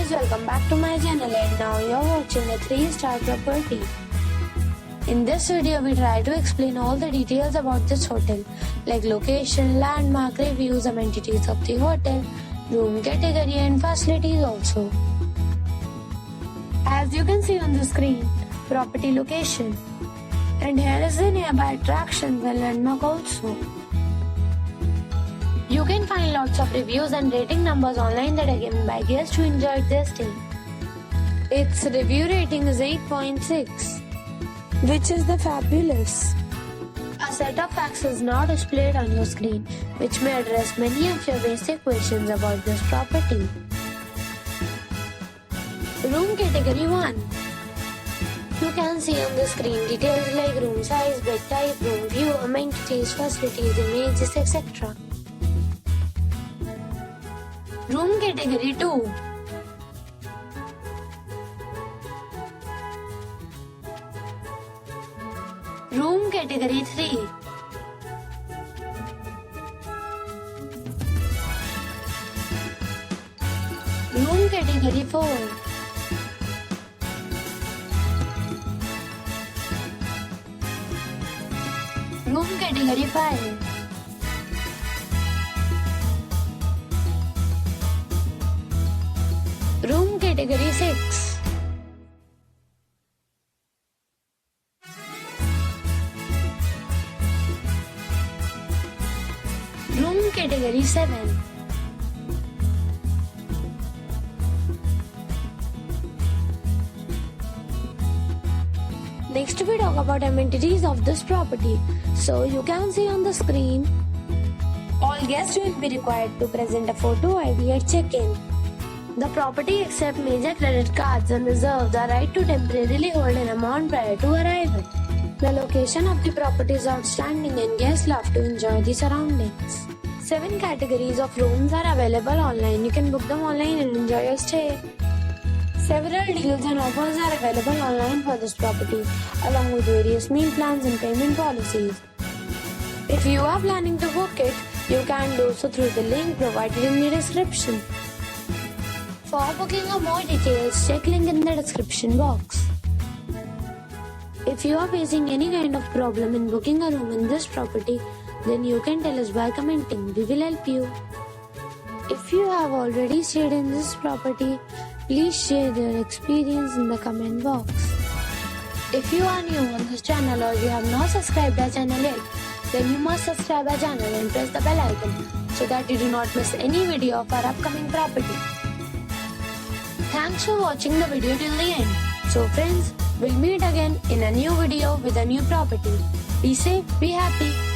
guys, welcome back to my channel, and now you're watching a 3-star property. In this video, we try to explain all the details about this hotel, like location, landmark, reviews, amenities of the hotel, room category and facilities also. As you can see on the screen, property location. And here is the nearby attractions and landmark also. You can find lots of reviews and rating numbers online that are given by guests who enjoyed their stay. Its review rating is 8.6, which is the fabulous. A set of facts is now displayed on your screen, which may address many of your basic questions about this property. Room category 1. You can see on the screen details like room size, bed type, room view, amenities, facilities, images, etc. Room category 2. Room category 3. Room category 4. Room category 5. Room category 6. Room category 7. Next we talk about amenities of this property. So you can see on the screen, all guests will be required to present a photo ID at check-in. The property accepts major credit cards and reserves the right to temporarily hold an amount prior to arrival. The location of the property is outstanding and guests love to enjoy the surroundings. 7 categories of rooms are available online. You can book them online and enjoy your stay. Several deals and offers are available online for this property, along with various meal plans and payment policies. If you are planning to book it, you can do so through the link provided in the description. For booking or more details, check link in the description box. If you are facing any kind of problem in booking a room in this property, then you can tell us by commenting. We will help you. If you have already stayed in this property, please share your experience in the comment box. If you are new on this channel or you have not subscribed our channel yet, then you must subscribe our channel and press the bell icon so that you do not miss any video of our upcoming property. Thanks for watching the video till the end. So friends, we'll meet again in a new video with a new property. Be safe, be happy.